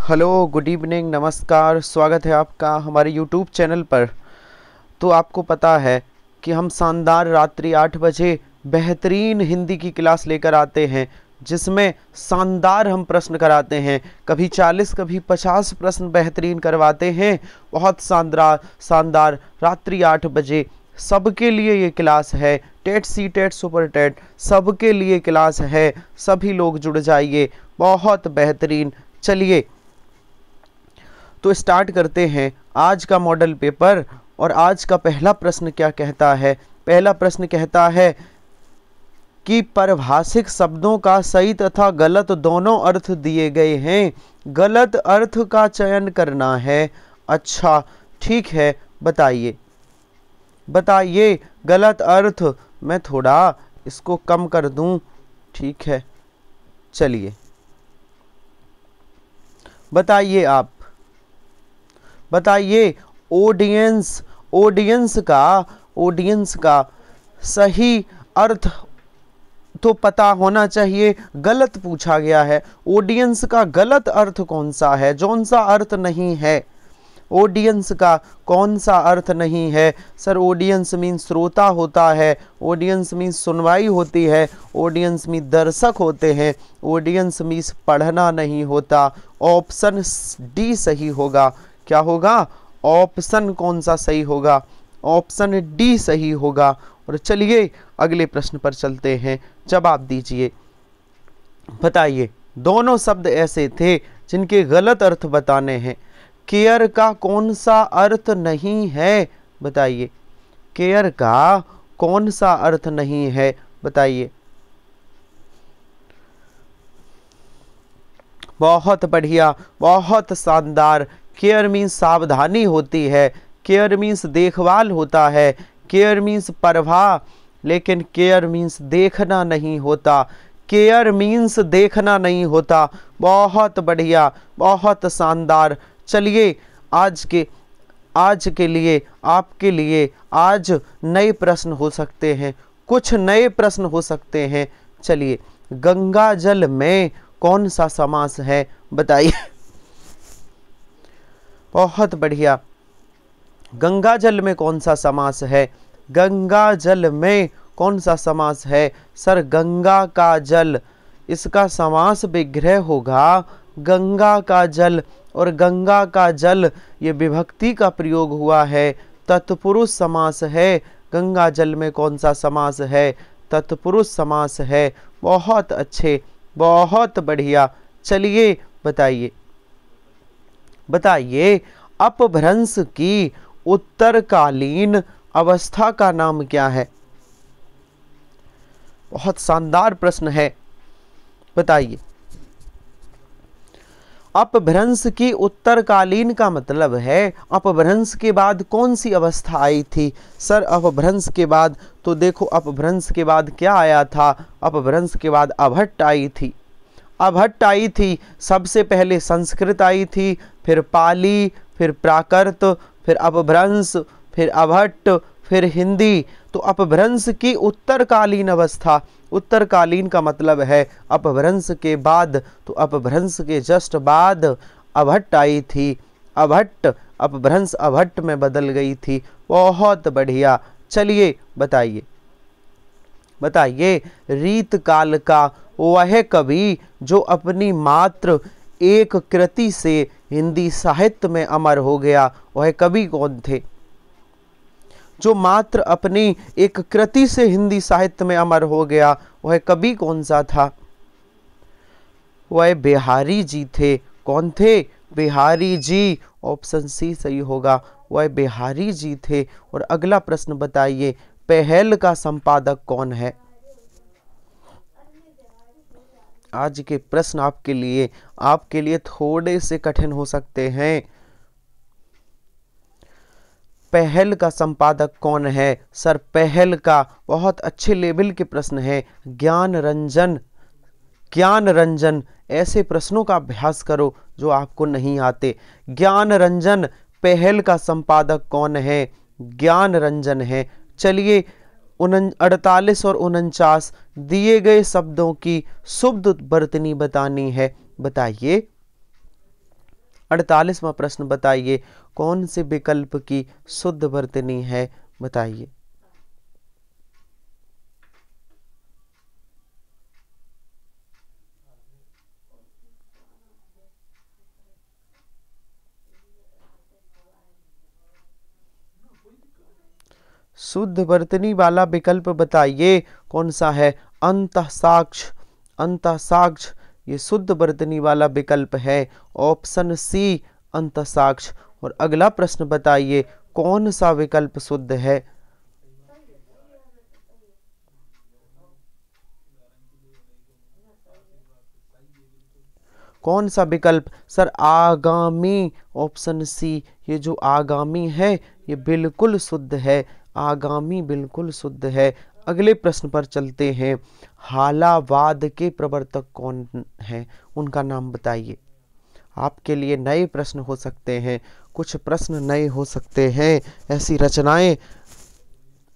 Hello, good evening, नमस्कार। स्वागत है आपका हमारे यूट्यूब चैनल पर। तो आपको पता है कि हम शानदार रात्रि 8 बजे बेहतरीन हिंदी की क्लास लेकर आते हैं, जिसमें शानदार हम प्रश्न कराते हैं। कभी 40 कभी 50 प्रश्न बेहतरीन करवाते हैं। बहुत शानदार शानदार रात्रि 8 बजे सबके लिए ये क्लास है। TET C TET super TET सबके लिए क्लास है। सभी लोग जुड़ जाइए, बहुत बेहतरीन। चलिए तो स्टार्ट करते हैं आज का मॉडल पेपर। और आज का पहला प्रश्न क्या कहता है? पहला प्रश्न कहता है कि परिभाषिक शब्दों का सही तथा गलत दोनों अर्थ दिए गए हैं, गलत अर्थ का चयन करना है। अच्छा ठीक है, बताइए बताइए गलत अर्थ। मैं थोड़ा इसको कम कर दूं, ठीक है। चलिए बताइए, आप बताइए। ऑडियंस ऑडियंस का सही अर्थ तो पता होना चाहिए। गलत पूछा गया है। ऑडियंस का गलत अर्थ कौन सा है? कौन सा अर्थ नहीं है? ऑडियंस का कौन सा अर्थ नहीं है? सर ऑडियंस मीन्स श्रोता होता है, ऑडियंस मीन्स सुनवाई होती है, ऑडियंस मीन्स दर्शक होते हैं, ऑडियंस मीन्स पढ़ना नहीं होता। ऑप्शन डी सही होगा। क्या होगा? ऑप्शन कौन सा सही होगा? ऑप्शन डी सही होगा। और चलिए अगले प्रश्न पर चलते हैं, जवाब दीजिए। बताइए, दोनों शब्द ऐसे थे जिनके गलत अर्थ बताने हैं। केयर का कौन सा अर्थ नहीं है? बताइए, केयर का कौन सा अर्थ नहीं है? बताइए। बहुत बढ़िया, बहुत शानदार। केयर मीन्स सावधानी होती है, केयर मीन्स देखभाल होता है, केयर मीन्स परवाह, लेकिन केयर मीन्स देखना नहीं होता। केयर मीन्स देखना नहीं होता। बहुत बढ़िया, बहुत शानदार। चलिए आज के लिए आपके लिए आज नए प्रश्न हो सकते हैं, कुछ नए प्रश्न हो सकते हैं। चलिए, गंगा जल में कौन सा समास है? बताइए। बहुत बढ़िया। गंगा जल में कौन सा समास है? गंगा जल में कौन सा समास है? सर गंगा का जल, इसका समास विग्रह होगा गंगा का जल। और गंगा का जल ये विभक्ति का प्रयोग हुआ है, तत्पुरुष समास है। गंगा जल में कौन सा समास है? तत्पुरुष समास है। बहुत अच्छे, बहुत बढ़िया। चलिए बताइए बताइए अपभ्रंश की उत्तरकालीन अवस्था का नाम क्या है? बहुत शानदार प्रश्न है, बताइए। अपभ्रंश की उत्तरकालीन का मतलब है अपभ्रंश के बाद कौन सी अवस्था आई थी? सर अपभ्रंश के बाद तो देखो, अपभ्रंश के बाद क्या आया था? अपभ्रंश के बाद अभट्ट आई थी। अभट्ट आई थी, सबसे पहले संस्कृत आई थी, फिर पाली, फिर प्राकृत, फिर अपभ्रंश, फिर अभट्ट, फिर हिंदी। तो अपभ्रंश की उत्तरकालीन अवस्था, उत्तरकालीन का मतलब है अपभ्रंश के बाद, तो अपभ्रंश के जस्ट बाद अभट्ट आई थी। अभट्ट, अपभ्रंश अभट्ट में बदल गई थी। बहुत बढ़िया। चलिए बताइए बताइए रीत काल का वह कवि जो अपनी मात्र एक कृति से हिंदी साहित्य में अमर हो गया, वह कवि कौन थे? जो मात्र अपनी एक कृति से हिंदी साहित्य में अमर हो गया, वह कवि कौन सा था? वह बिहारी जी थे। कौन थे? बिहारी जी। ऑप्शन सी सही होगा, वह बिहारी जी थे। और अगला प्रश्न बताइए, पहल का संपादक कौन है? आज के प्रश्न आपके लिए थोड़े से कठिन हो सकते हैं। पहल का संपादक कौन है? सर पहल का बहुत अच्छे लेवल के प्रश्न है। ज्ञान रंजन ऐसे प्रश्नों का अभ्यास करो जो आपको नहीं आते। ज्ञान रंजन पहल का संपादक कौन है? ज्ञान रंजन है। चलिए 48 और 49 दिए गए शब्दों की शुद्ध वर्तनी बतानी है। बताइए 48वां प्रश्न बताइए, कौन से विकल्प की शुद्ध वर्तनी है, बताइए। शुद्ध वर्तनी वाला विकल्प बताइए कौन सा है, अंतःसाक्ष। अंतःसाक्ष ये शुद्ध वर्तनी वाला विकल्प है, ऑप्शन सी अंतःसाक्ष। और अगला प्रश्न बताइए, कौन सा विकल्प शुद्ध है। कौन सा विकल्प सर, आगामी, ऑप्शन सी। ये जो आगामी है ये बिल्कुल शुद्ध है, आगामी बिल्कुल शुद्ध है। अगले प्रश्न पर चलते हैं, हालावाद के प्रवर्तक कौन हैं, उनका नाम बताइए। आपके लिए नए प्रश्न हो सकते हैं, कुछ प्रश्न नए हो सकते हैं, ऐसी रचनाएं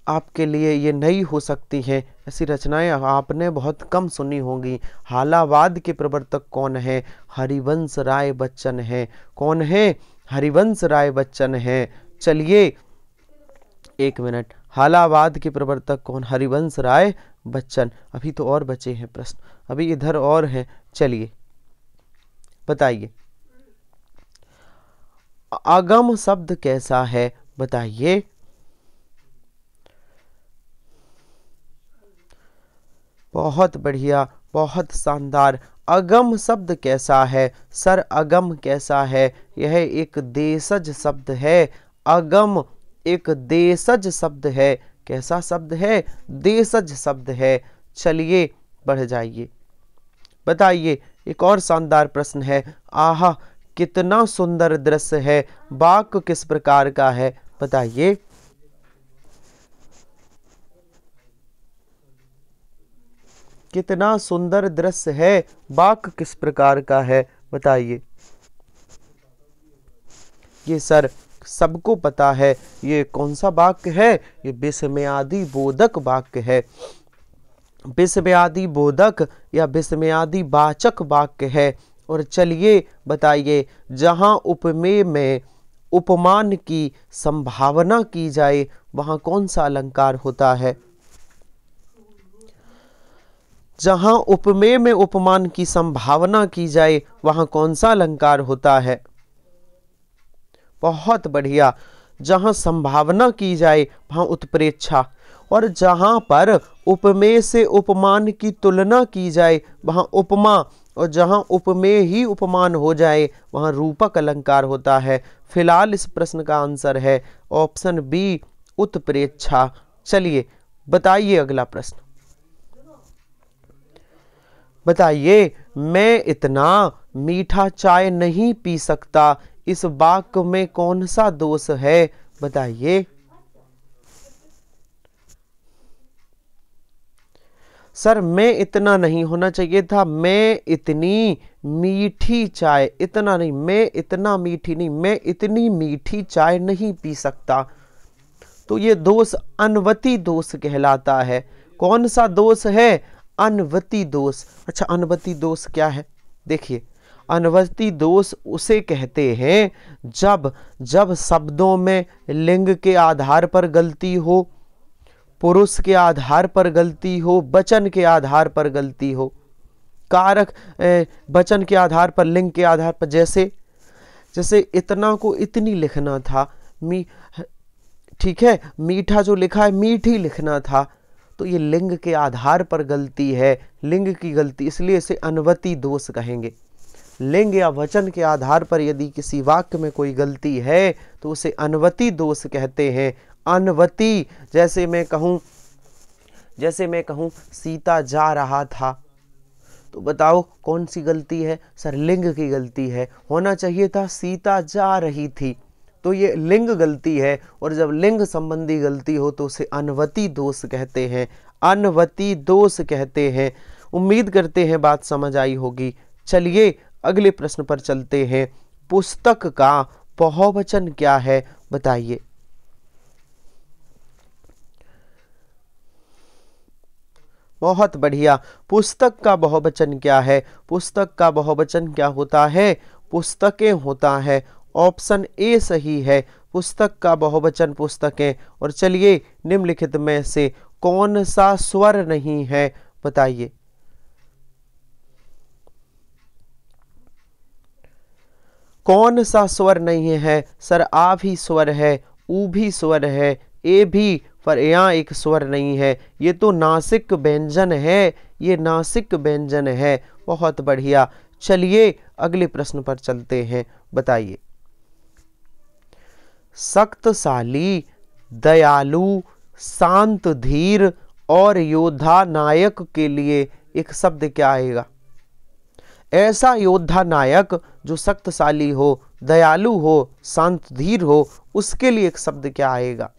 आपके लिए ये नई हो सकती हैं, ऐसी रचनाएं आपने बहुत कम सुनी होंगी। हालावाद के प्रवर्तक कौन है, हरिवंश राय बच्चन है। कौन है, हरिवंश राय बच्चन है। चलिए एक मिनट, हालावाद के प्रवर्तक कौन, हरिवंश राय बच्चन। अभी तो और बचे हैं प्रश्न, अभी इधर और हैं। चलिए बताइए, अगम शब्द कैसा है, बताइए। बहुत बढ़िया, बहुत शानदार। अगम शब्द कैसा है सर, अगम कैसा है, यह एक देशज शब्द है। अगम एक देशज शब्द है। कैसा शब्द है, देशज शब्द है। चलिए बढ़ जाइए, बताइए। एक और शानदार प्रश्न है, आहा कितना सुंदर दृश्य है, वाक्य किस प्रकार का है, बताइए। कितना सुंदर दृश्य है, वाक्य किस प्रकार का है, बताइए। ये सर सबको पता है, ये कौन सा वाक्य है, ये विस्मयादि बोधक वाक्य है। विस्मयादि बोधक या विस्मयादि वाचक वाक्य है। और चलिए बताइए, जहां उपमेय में उपमान की संभावना की जाए वहां कौन सा अलंकार होता है। जहां उपमेय में उपमान की संभावना की जाए वहां कौन सा अलंकार होता है। बहुत बढ़िया, जहां संभावना की जाए वहां उत्प्रेक्षा, और जहां पर उपमेय से उपमान की तुलना की जाए वहां उपमा, और जहां उपमेय ही उपमान हो जाए वहां रूपक अलंकार होता है। फिलहाल इस प्रश्न का आंसर है ऑप्शन बी, उत्प्रेक्षा। चलिए बताइए अगला प्रश्न, बताइए। मैं इतना मीठा चाय नहीं पी सकता, इस वाक्य में कौन सा दोष है, बताइए। सर मैं इतना नहीं होना चाहिए था, मैं इतनी मीठी चाय, इतना नहीं, मैं इतना मीठी नहीं, मैं इतनी मीठी चाय नहीं पी सकता। तो ये दोष अनवती दोष कहलाता है। कौन सा दोष है, अनवती दोष। अच्छा अनवती दोष क्या है, देखिए। अनवती दोष उसे कहते हैं जब जब शब्दों में लिंग के आधार पर गलती हो, पुरुष के आधार पर गलती हो, वचन के आधार पर गलती हो, कारक वचन के आधार पर, लिंग के आधार पर। जैसे जैसे इतना को इतनी लिखना था, ठीक है, मीठा जो लिखा है मीठी लिखना था, तो ये लिंग के आधार पर गलती है, लिंग की गलती, इसलिए इसे अनवती दोष कहेंगे। लिंग या वचन के आधार पर यदि किसी वाक्य में कोई गलती है तो उसे अनवती दोष कहते हैं। अनवती, जैसे मैं कहूं सीता जा रहा था, तो बताओ कौन सी गलती है, सर लिंग की गलती है। होना चाहिए था सीता जा रही थी, तो ये लिंग गलती है, और जब लिंग संबंधी गलती हो तो उसे अनवती दोष कहते हैं, अनवती दोष कहते हैं। उम्मीद करते हैं बात समझ आई होगी। चलिए अगले प्रश्न पर चलते हैं, पुस्तक का बहुवचन क्या है, बताइए। बहुत बढ़िया, पुस्तक का बहुवचन क्या है, पुस्तक का बहुवचन क्या होता है, पुस्तकें होता है। ऑप्शन ए सही है, पुस्तक का बहुवचन पुस्तकें। और चलिए निम्नलिखित में से कौन सा स्वर नहीं है, बताइए। कौन सा स्वर नहीं है? सर आ भी स्वर है, ऊ भी स्वर है, ए भी, पर यहाँ एक स्वर नहीं है। ये तो नासिक व्यंजन है, ये नासिक व्यंजन है। बहुत बढ़िया। चलिए अगले प्रश्न पर चलते हैं, बताइए। शक्तिशाली, दयालु, शांत, धीर और योद्धा नायक के लिए एक शब्द क्या आएगा? ऐसा योद्धा नायक जो शक्तिशाली हो, दयालु हो, शांत धीर हो, उसके लिए एक शब्द क्या आएगा?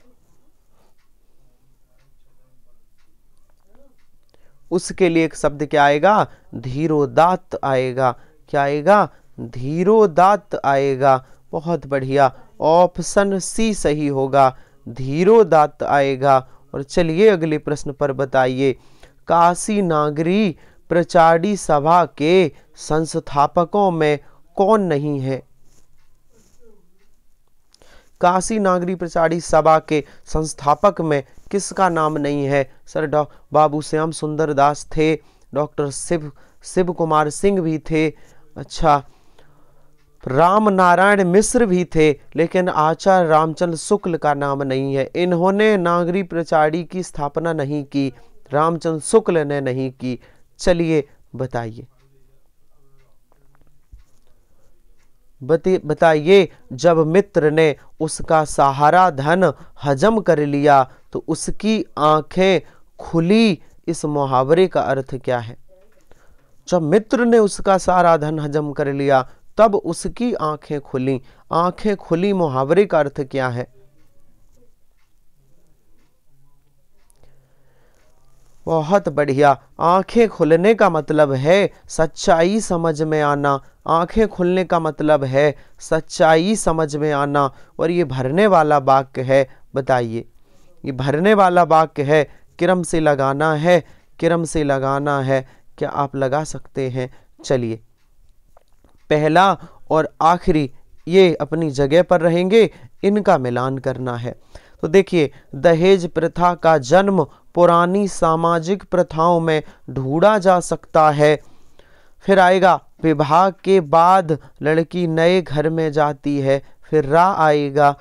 उसके लिए एक शब्द क्या आएगा? धीरोदात्त आएगा। क्या आएगा? धीरोदात्त आएगा। बहुत बढ़िया, ऑप्शन सी सही होगा, धीरोदात्त आएगा। और चलिए अगले प्रश्न पर बताइए। काशी नागरी प्रचारी सभा के संस्थापकों में कौन नहीं है? काशी नागरी प्रचारी सभा के संस्थापक में किसका नाम नहीं है? सर बाबू श्याम सुंदर दास थे, डॉक्टर शिव कुमार सिंह भी थे, अच्छा राम नारायण मिश्र भी थे, लेकिन आचार्य रामचंद्र शुक्ल का नाम नहीं है। इन्होंने नागरी प्रचारी की स्थापना नहीं की, रामचंद्र शुक्ल ने नहीं की। चलिए बताइए, बताइए जब मित्र ने उसका सारा धन हजम कर लिया तो उसकी आंखें खुली, इस मुहावरे का अर्थ क्या है? जब मित्र ने उसका सारा धन हजम कर लिया तब उसकी आंखें खुली। आंखें खुली मुहावरे का अर्थ क्या है? बहुत बढ़िया, आंखें खुलने का मतलब है सच्चाई समझ में आना। आंखें खुलने का मतलब है सच्चाई समझ में आना। और ये भरने वाला वाक्य है, बताइए। ये भरने वाला वाक्य है, क्रम से लगाना है, क्रम से लगाना है। क्या आप लगा सकते हैं? चलिए, पहला और आखिरी ये अपनी जगह पर रहेंगे, इनका मिलान करना है। तो देखिए, दहेज प्रथा का जन्म पुरानी सामाजिक प्रथाओं में ढूंढा जा सकता है। फिर आएगा विवाह के बाद लड़की नए घर में जाती है। फिर रा आएगा,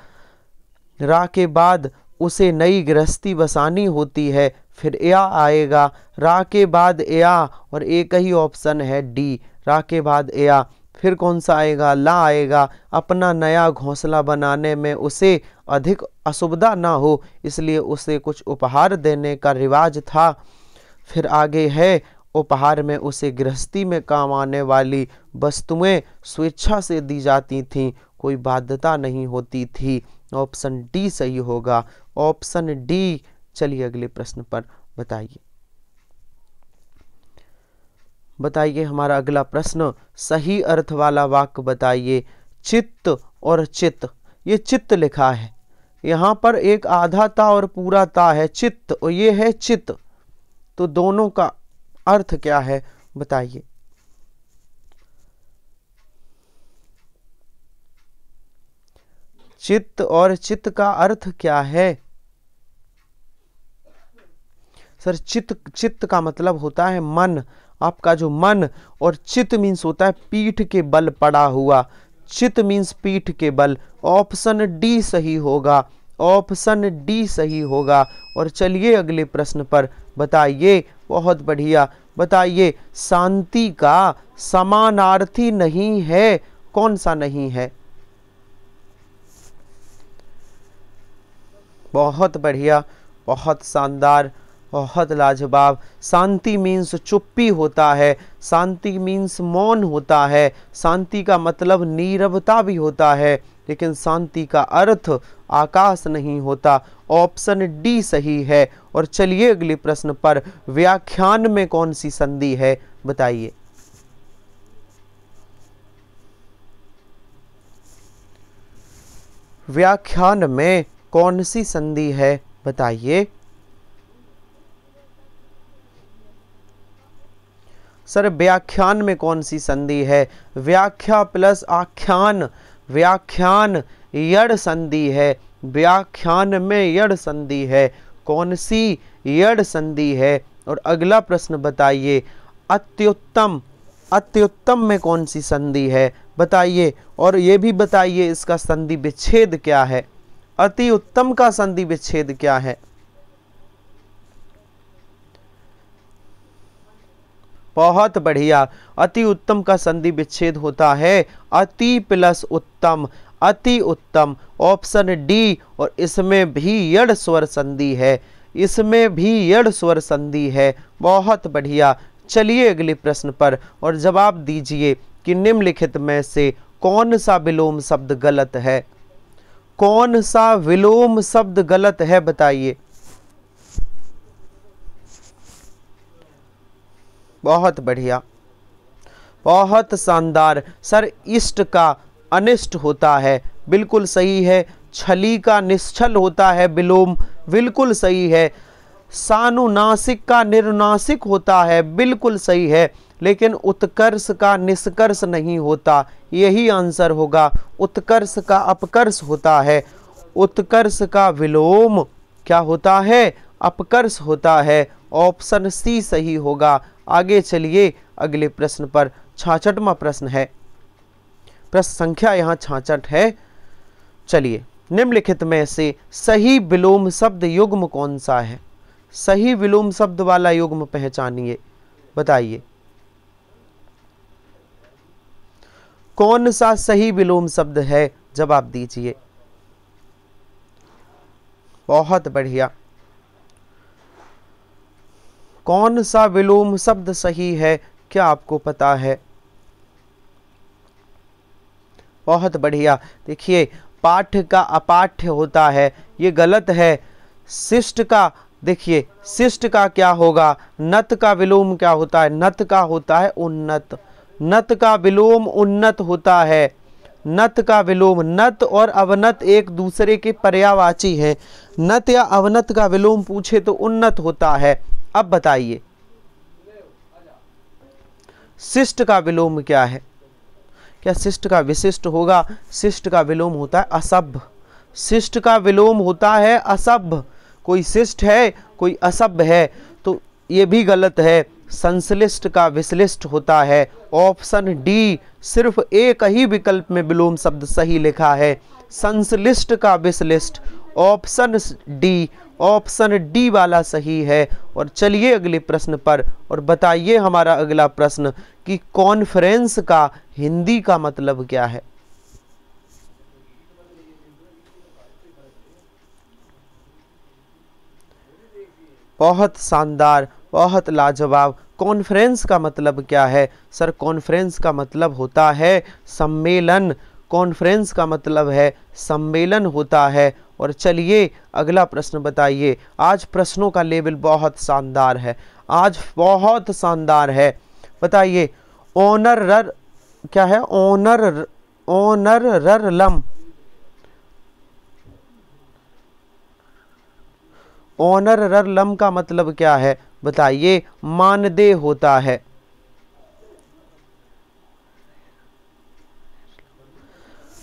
रा के बाद उसे नई गृहस्थी बसानी होती है। फिर या आएगा, रा के बाद या, और एक ही ऑप्शन है डी, रा के बाद या। फिर कौन सा आएगा? ला आएगा, अपना नया घोंसला बनाने में उसे अधिक असुविधा ना हो इसलिए उसे कुछ उपहार देने का रिवाज था। फिर आगे है, उपहार में उसे गृहस्थी में काम आने वाली वस्तुएं स्वेच्छा से दी जाती थीं, कोई बाध्यता नहीं होती थी। ऑप्शन डी सही होगा, ऑप्शन डी। चलिए अगले प्रश्न पर बताइए, बताइए हमारा अगला प्रश्न, सही अर्थ वाला वाक्य बताइए। चित्त और चित्त, ये चित्त लिखा है, यहाँ पर एक आधा ता और पूरा ता है, चित्त, और ये है चित्त, तो दोनों का अर्थ क्या है बताइए। चित्त और चित्त का अर्थ क्या है? सर चित्त का मतलब होता है मन, आपका जो मन, और चित्त मीन्स होता है पीठ के बल पड़ा हुआ। चित्त मीन्स पीठ के बल। ऑप्शन डी सही होगा, ऑप्शन डी सही होगा। और चलिए अगले प्रश्न पर बताइए, बहुत बढ़िया, बताइए शांति का समानार्थी नहीं है, कौन सा नहीं है? बहुत बढ़िया, बहुत शानदार, बहुत लाजवाब। शांति मीन्स चुप्पी होता है, शांति मीन्स मौन होता है, शांति का मतलब नीरवता भी होता है, लेकिन शांति का अर्थ आकाश नहीं होता। ऑप्शन डी सही है। और चलिए अगले प्रश्न पर, व्याख्यान में कौन सी संधि है बताइए। व्याख्यान में कौन सी संधि है बताइए। सर व्याख्यान में कौन सी संधि है? व्याख्या प्लस आख्यान, व्याख्यान यड़ संधि है, व्याख्यान में यड़ संधि है। कौन सी? यड़ संधि है। और अगला प्रश्न बताइए, अत्युत्तम, अत्युत्तम में कौन सी संधि है बताइए। और ये भी बताइए इसका संधि विच्छेद क्या है? अति उत्तम का संधि विच्छेद क्या है? बहुत बढ़िया, अति उत्तम का संधि विच्छेद होता है अति प्लस उत्तम, अति उत्तम, ऑप्शन डी। और इसमें भी यड़ स्वर संधि है, इसमें भी यड़ स्वर संधि है। बहुत बढ़िया। चलिए अगले प्रश्न पर और जवाब दीजिए कि निम्नलिखित में से कौन सा विलोम शब्द गलत है? कौन सा विलोम शब्द गलत है बताइए। बहुत बढ़िया, बहुत शानदार। सर इष्ट का अनिष्ट होता है, बिल्कुल सही है। छली का निश्चल होता है विलोम, बिल्कुल सही है। सानुनासिक का निर्नासिक होता है, बिल्कुल सही है। लेकिन उत्कर्ष का निष्कर्ष नहीं होता, यही आंसर होगा। उत्कर्ष का अपकर्ष होता है, उत्कर्ष का विलोम क्या होता है? अपकर्ष होता है। ऑप्शन सी सही होगा। आगे चलिए अगले प्रश्न पर। 66वां प्रश्न है, प्रश्न संख्या यहाँ 66 है। चलिए, निम्नलिखित में से सही विलोम शब्द युग्म कौन सा है? सही विलोम शब्द वाला युग्म पहचानिए, बताइए कौन सा सही विलोम शब्द है? जवाब दीजिए। बहुत बढ़िया। कौन सा विलोम शब्द सही है, क्या आपको पता है? बहुत बढ़िया। देखिए, पाठ्य का अपाठ्य होता है, ये गलत है। शिष्ट का, देखिए शिष्ट का क्या होगा? नत का विलोम क्या होता है? नत का होता है उन्नत, नत का विलोम उन्नत होता है। नत का विलोम, नत और अवनत एक दूसरे के पर्यायवाची हैं। नत या अवनत का विलोम पूछे तो उन्नत होता है। अब बताइए शिष्ट का विलोम क्या है? क्या शिष्ट का विशिष्ट होगा? शिष्ट का विलोम होता है असभ्य, शिष्ट का विलोम होता है असभ्य। कोई शिष्ट है, कोई असभ्य है, तो ये भी गलत है। संश्लिष्ट का विश्लिष्ट होता है। ऑप्शन डी, सिर्फ एक ही विकल्प में विलोम शब्द सही लिखा है, संश्लिष्ट का विश्लिष्ट। ऑप्शन डी, ऑप्शन डी वाला सही है। और चलिए अगले प्रश्न पर और बताइए हमारा अगला प्रश्न कि कॉन्फ्रेंस का हिंदी का मतलब क्या है? बहुत शानदार, बहुत लाजवाब। कॉन्फ्रेंस का मतलब क्या है? सर कॉन्फ्रेंस का मतलब होता है सम्मेलन, कॉन्फ्रेंस का मतलब है सम्मेलन होता है। और चलिए अगला प्रश्न बताइए। आज प्रश्नों का लेवल बहुत शानदार है, आज बहुत शानदार है। बताइए ऑनरर क्या है? ऑनररलम, ऑनररलम का मतलब क्या है बताइए? मानदेय होता है।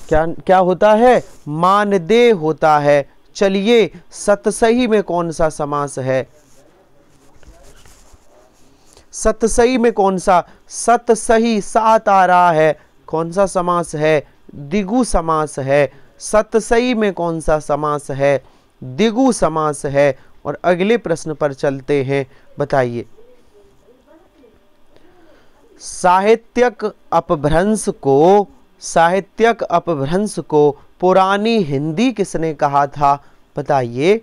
क्या क्या होता है? मानदेय होता है। चलिए सतसही में कौन सा समास है? सतसही में कौन सा? सतसही, सात आ रहा है, कौन सा समास है? दिगु समास है। सतसही में कौन सा समास है? दिगु समास है। और अगले प्रश्न पर चलते हैं, बताइए साहित्यक अपभ्रंश को, साहित्यक अपभ्रंश को पुरानी हिंदी किसने कहा था? बताइए।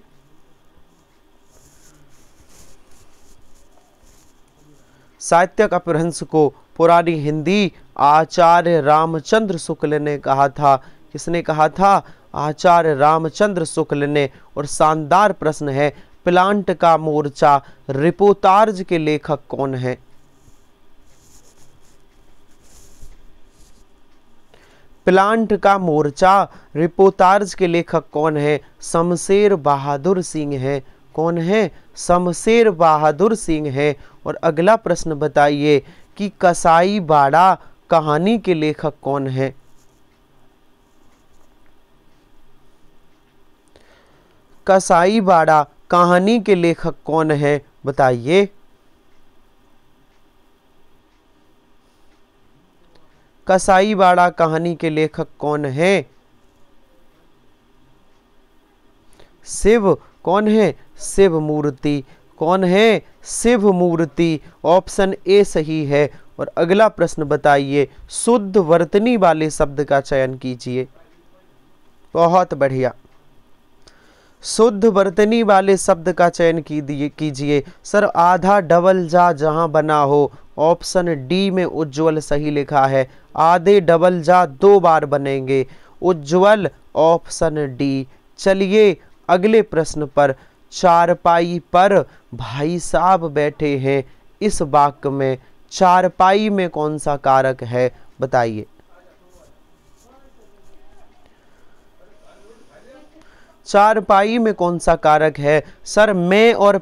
साहित्यक अपभ्रंश को पुरानी हिंदी आचार्य रामचंद्र शुक्ल ने कहा था। किसने कहा था? आचार्य रामचंद्र शुक्ल ने। और शानदार प्रश्न है, प्लांट का मोर्चा रिपोर्टाज के लेखक कौन है? प्लांट का मोर्चा रिपोर्टाज के लेखक कौन है? शमशेर बहादुर सिंह है। कौन है? शमशेर बहादुर सिंह है। और अगला प्रश्न बताइए कि कसाई बाड़ा कहानी के लेखक कौन है? कसाई बाड़ा कहानी के लेखक कौन है बताइए। कसाई बाड़ा कहानी के लेखक कौन है? शिव। कौन है? शिव मूर्ति। कौन है? शिव मूर्ति। ऑप्शन ए सही है। और अगला प्रश्न बताइए, शुद्ध वर्तनी वाले शब्द का चयन कीजिए। बहुत बढ़िया, शुद्ध वर्तनी वाले शब्द का चयन कीजिए। सर आधा डबल जा जहां बना हो, ऑप्शन डी में उज्ज्वल सही लिखा है। आधे डबल जा 2 बार बनेंगे, उज्ज्वल ऑप्शन डी। चलिए अगले प्रश्न पर। चारपाई पर भाई साहब बैठे हैं, इस वाक्य में चारपाई में कौन सा कारक है बताइए। चारपाई में कौन सा कारक है? सर में और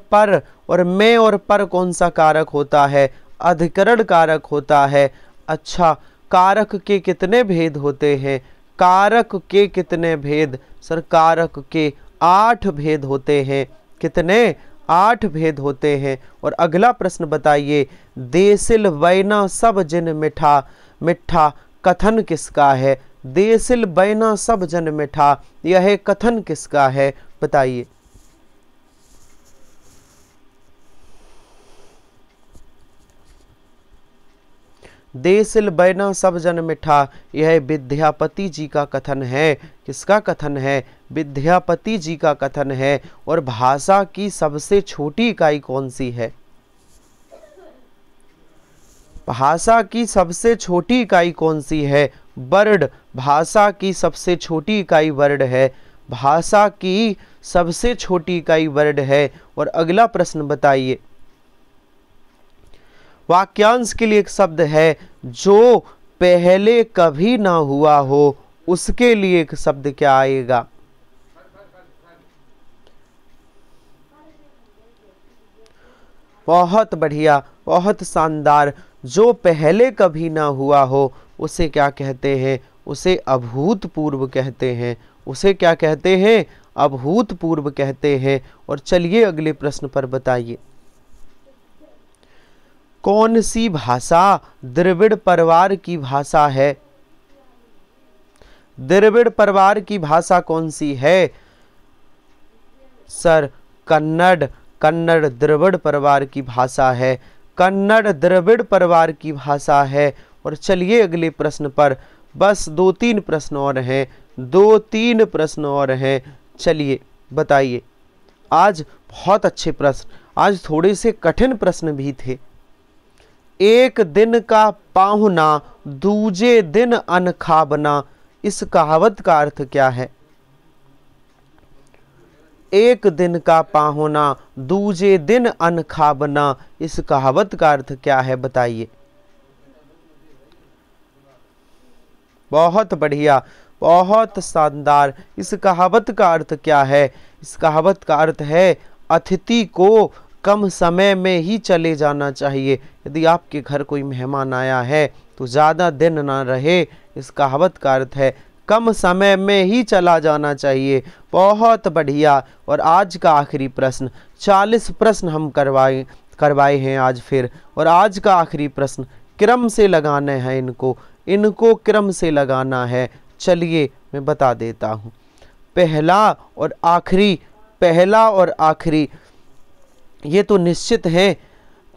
पर कौन सा कारक होता है? अधिकरण कारक होता है। अच्छा, कारक के कितने भेद होते हैं? कारक के कितने भेद? सर कारक के 8 भेद होते हैं। कितने? 8 भेद होते हैं। और अगला प्रश्न बताइए, देसिल बैना सब जिन मिठा, मिठा कथन किसका है? देसिल बैना सब जन मिठा, यह कथन किसका है बताइए। देसिल बैना सब जन मिठा, यह विद्यापति जी का कथन है। किसका कथन है? विद्यापति जी का कथन है। और भाषा की सबसे छोटी इकाई कौन सी है? भाषा की सबसे छोटी इकाई कौन सी है? वर्ड। भाषा की सबसे छोटी इकाई वर्ड है। भाषा की सबसे छोटी इकाई वर्ड है। और अगला प्रश्न बताइए, वाक्यांश के लिए एक शब्द है जो पहले कभी ना हुआ हो, उसके लिए एक शब्द क्या आएगा? बहुत बढ़िया, बहुत शानदार। जो पहले कभी ना हुआ हो उसे क्या कहते हैं? उसे अभूतपूर्व कहते हैं। उसे क्या कहते हैं? अभूतपूर्व कहते हैं। और चलिए अगले प्रश्न पर बताइए, कौन सी भाषा द्रविड़ परिवार की भाषा है? द्रविड़ परिवार की भाषा कौन सी है? सर कन्नड़। कन्नड़ द्रविड़ परिवार की भाषा है। कन्नड़ द्रविड़ परिवार की भाषा है। और चलिए अगले प्रश्न पर, बस 2-3 प्रश्न और हैं, 2-3 प्रश्न और हैं। चलिए बताइए। आज बहुत अच्छे प्रश्न, आज थोड़े से कठिन प्रश्न भी थे। एक दिन का पाहुना दूजे दिन अनखा बना, इस कहावत का अर्थ क्या है? एक दिन का पाहुना दूजे दिन अनखा बना, इस कहावत का अर्थ क्या है बताइए। बहुत बढ़िया, बहुत शानदार। इस कहावत का अर्थ क्या है? इस कहावत का अर्थ है अतिथि को कम समय में ही चले जाना चाहिए। यदि आपके घर कोई मेहमान आया है तो ज़्यादा दिन ना रहे, इस कहावत का अर्थ है कम समय में ही चला जाना चाहिए। बहुत बढ़िया। और आज का आखिरी प्रश्न, 40 प्रश्न हम करवाए हैं आज फिर। और आज का आखिरी प्रश्न, क्रम से लगाने हैं इनको क्रम से लगाना है। चलिए मैं बता देता हूँ, पहला और आखिरी ये तो निश्चित है।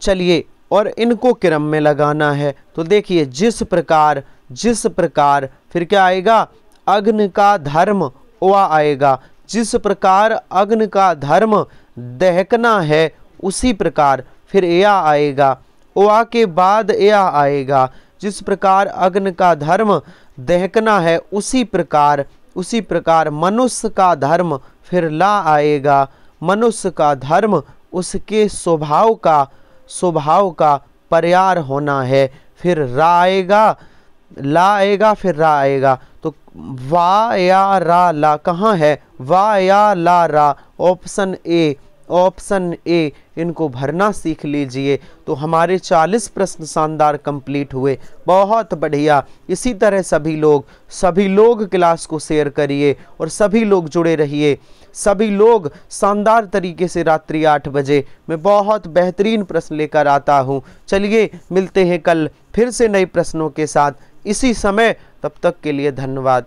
चलिए, और इनको क्रम में लगाना है। तो देखिए, जिस प्रकार फिर क्या आएगा? अग्नि का धर्म ओआ आएगा। जिस प्रकार अग्नि का धर्म दहकना है उसी प्रकार फिर या आएगा। ओआ के बाद या आएगा। जिस प्रकार अग्नि का धर्म दहकना है उसी प्रकार मनुष्य का धर्म फिर ला आएगा। मनुष्य का धर्म उसके स्वभाव का पर्यार होना है, फिर रा आएगा, ला आएगा, फिर रा आएगा। तो वा या रा ला कहाँ है? वा या ला रा, ऑप्शन ए। ऑप्शन ए, इनको भरना सीख लीजिए। तो हमारे 40 प्रश्न शानदार कंप्लीट हुए, बहुत बढ़िया। इसी तरह सभी लोग क्लास को शेयर करिए और सभी लोग जुड़े रहिए। सभी लोग शानदार तरीके से रात्रि 8 बजे मैं बहुत बेहतरीन प्रश्न लेकर आता हूँ। चलिए मिलते हैं कल फिर से नए प्रश्नों के साथ इसी समय, तब तक के लिए धन्यवाद।